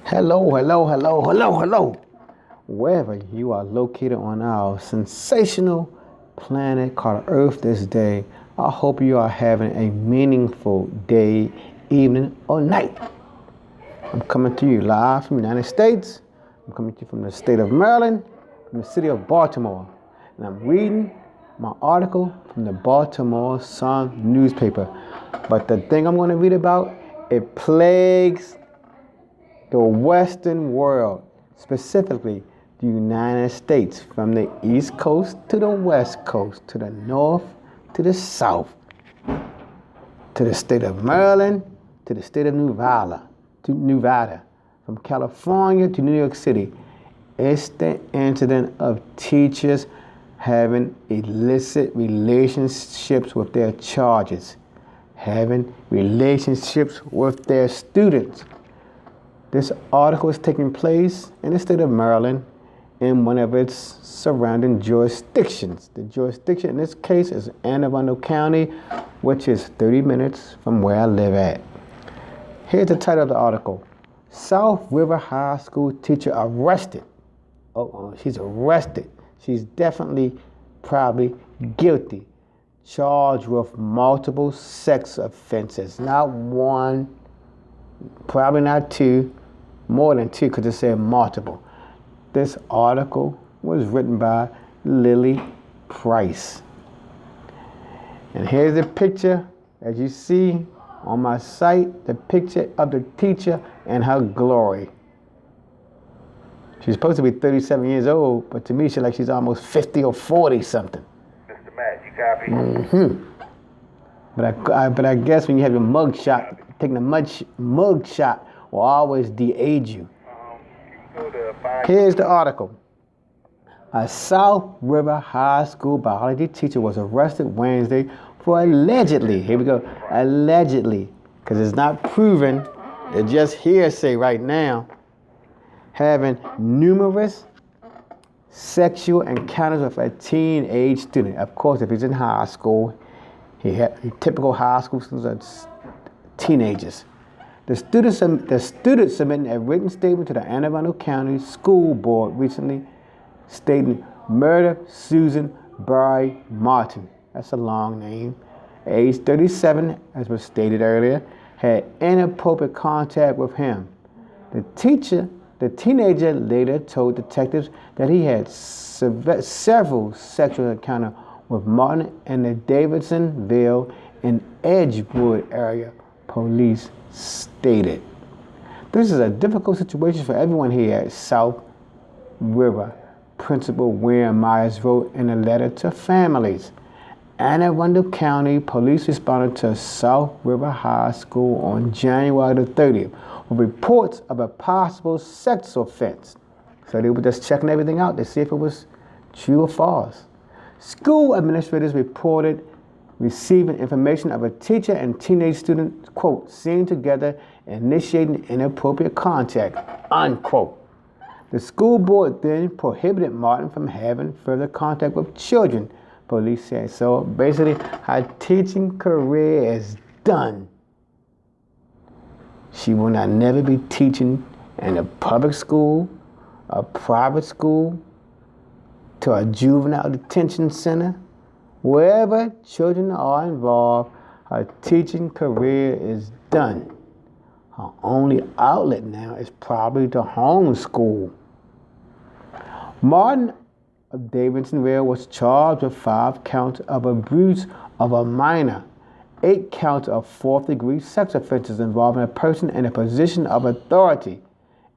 Hello, hello, hello, hello, hello. Wherever you are located on our sensational planet called Earth this day, I hope you are having a meaningful day, evening, or night. I'm coming to you live from the United States. I'm coming to you from the state of Maryland, from the city of Baltimore. And I'm reading my article from the Baltimore Sun newspaper. But the thing I'm going to read about, it plagues the Western world, specifically the United States, from the East Coast to the West Coast, to the North, to the South, to the state of Maryland, to the state of Nevada, from California to New York City. It's the incident of teachers having illicit relationships with their charges, having relationships with their students. This article is taking place in the state of Maryland in one of its surrounding jurisdictions. The jurisdiction in this case is Anne Arundel County, which is 30 minutes from where I live at. Here's the title of the article. South River High School teacher arrested. She's arrested. She's definitely, probably guilty. Charged with multiple sex offenses. Not one, probably not two, more than two because it said multiple. This article was written by Lily Price. And here's the picture, as you see on my site, the picture of the teacher and her glory. She's supposed to be 37 years old, but to me, she's almost 50 or 40 something. Mr. Matt, you copy? But I guess when you have your mug shot, taking a mug shot will always de-age you. Here's the article. A South River High School biology teacher was arrested Wednesday for allegedly, here we go, allegedly, because it's not proven, it's just hearsay right now, having numerous sexual encounters with a teenage student. Of course, if he's in high school, he had typical high school students are teenagers. The student submitted a written statement to the Anne Arundel County School Board recently stating murder Susan Barry Martin, that's a long name, age 37, as was stated earlier, had inappropriate contact with him. The teenager later told detectives that he had several sexual encounters with Martin in the Davidsonville and Edgewood area, police stated. This is a difficult situation for everyone here at South River, Principal William Myers wrote in a letter to families. Anne Arundel County police responded to South River High School on January the 30th with reports of a possible sex offense. So they were just checking everything out to see if it was true or false. School administrators reported receiving information of a teacher and teenage student, quote, seen together, initiating inappropriate contact, unquote. The school board then prohibited Martin from having further contact with children, police said. So basically, her teaching career is done. She will not never be teaching in a public school, a private school, to a juvenile detention center. Wherever children are involved, her teaching career is done. Her only outlet now is probably to homeschool. Martin of Davidsonville was charged with 5 counts of abuse of a minor, 8 counts of 4th-degree sex offenses involving a person in a position of authority,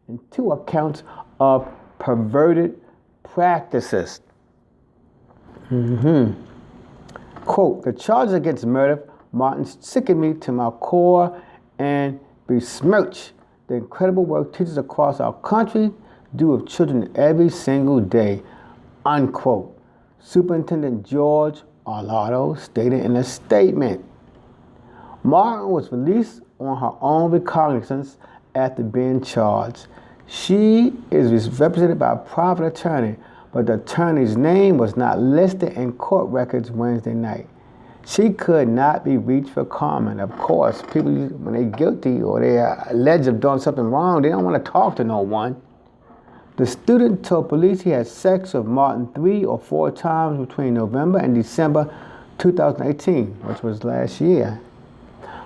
and 2 accounts of perverted practices. Quote, the charges against murder, Martin, sickened me to my core and besmirch the incredible work teachers across our country do with children every single day, unquote. Superintendent George Arlotto stated in a statement. Martin was released on her own recognizance after being charged. She is represented by a private attorney, but the attorney's name was not listed in court records Wednesday night. She could not be reached for comment. Of course, people, when they're guilty or they're alleged of doing something wrong, they don't want to talk to no one. The student told police he had sex with Martin 3 or 4 times between November and December 2018, which was last year,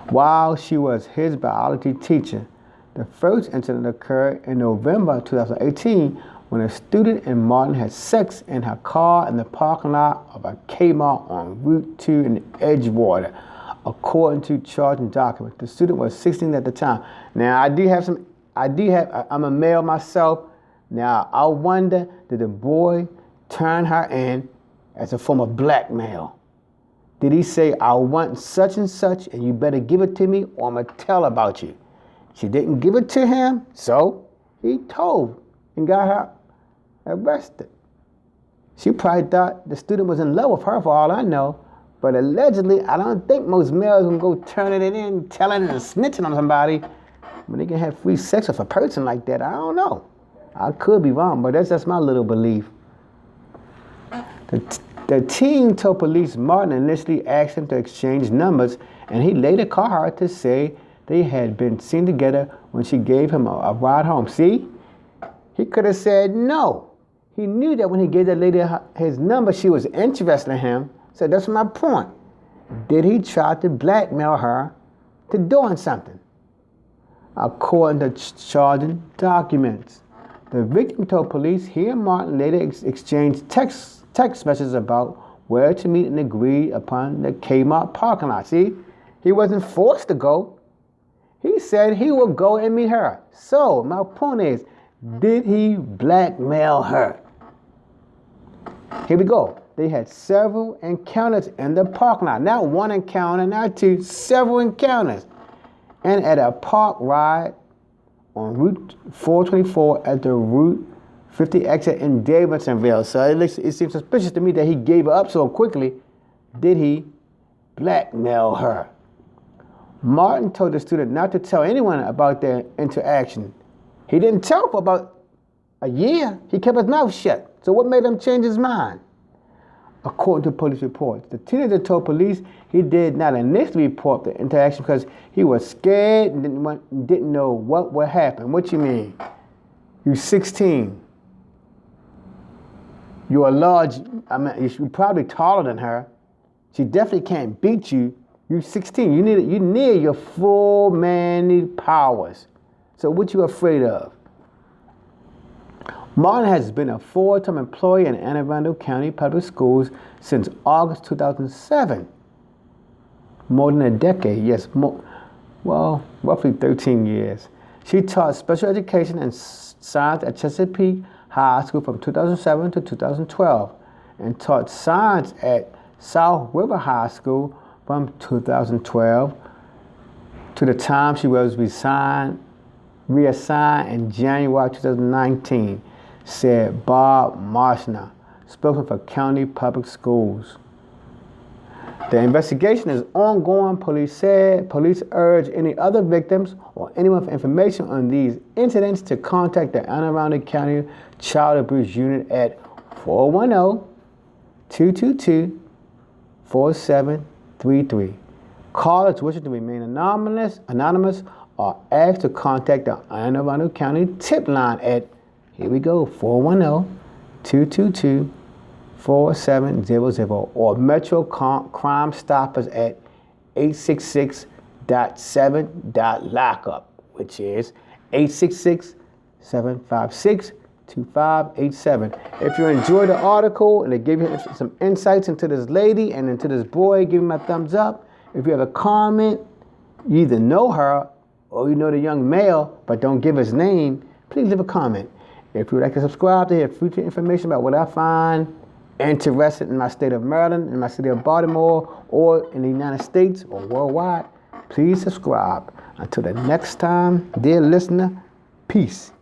while she was his biology teacher. The first incident occurred in November 2018 when a student and Martin had sex in her car in the parking lot of a Kmart on Route 2 in Edgewater, according to charging documents. The student was 16 at the time. Now, I'm a male myself. Now, I wonder, did the boy turn her in as a form of blackmail? Did he say, I want such and such, and you better give it to me, or I'm going to tell about you? She didn't give it to him, so he told and got her arrested. She probably thought the student was in love with her, for all I know, but allegedly, I don't think most males can go turning it in, telling it, and snitching on somebody when they can have free sex with a person like that. I don't know. I could be wrong, but that's just my little belief. The teen told police Martin initially asked him to exchange numbers, and he later called her to say they had been seen together when she gave him a ride home. See? He could have said no. He knew that when he gave that lady his number, she was interested in him. So that's my point. Did he try to blackmail her to doing something? According to charging documents, the victim told police he and Martin later exchanged text messages about where to meet and agreed upon the Kmart parking lot. See, he wasn't forced to go. He said he would go and meet her. So my point is, did he blackmail her? Here we go. They had several encounters in the parking lot. Not one encounter, not two, several encounters. And at a park ride on Route 424 at the Route 50 exit in Davidsonville. So it seems suspicious to me that he gave her up so quickly. Did he blackmail her? Martin told the student not to tell anyone about their interaction. He didn't tell for about a year. He kept his mouth shut. So what made him change his mind? According to police reports, the teenager told police he did not initially report the interaction because he was scared and didn't know what would happen. What you mean? You're 16. You're you're probably taller than her. She definitely can't beat you. You're 16. You need your full manly powers. So what you afraid of? Martin has been a full-time employee in Anne Arundel County Public Schools since August 2007. More than a decade, yes, roughly 13 years. She taught special education and science at Chesapeake High School from 2007 to 2012 and taught science at South River High School from 2012 to the time she was reassigned in January 2019, said Bob Marshner, spokesman for County Public Schools. The investigation is ongoing, police said. Police urge any other victims or anyone with information on these incidents to contact the Anne Arundel County Child Abuse Unit at 410-222-4733. Callers wishing to remain anonymous are asked to contact the Anne Arundel County tip line at, here we go, 410-222-4700 or Metro Crime Stoppers at 866.7.lockup, which is 866-756-2587. If you enjoyed the article and it gave you some insights into this lady and into this boy, give me my thumbs up. If you have a comment, you either know her or you know the young male but don't give his name, please leave a comment. If you would like to subscribe to hear future information about what I find interested in my state of Maryland, in my city of Baltimore, or in the United States or worldwide, please subscribe. Until the next time, dear listener, peace.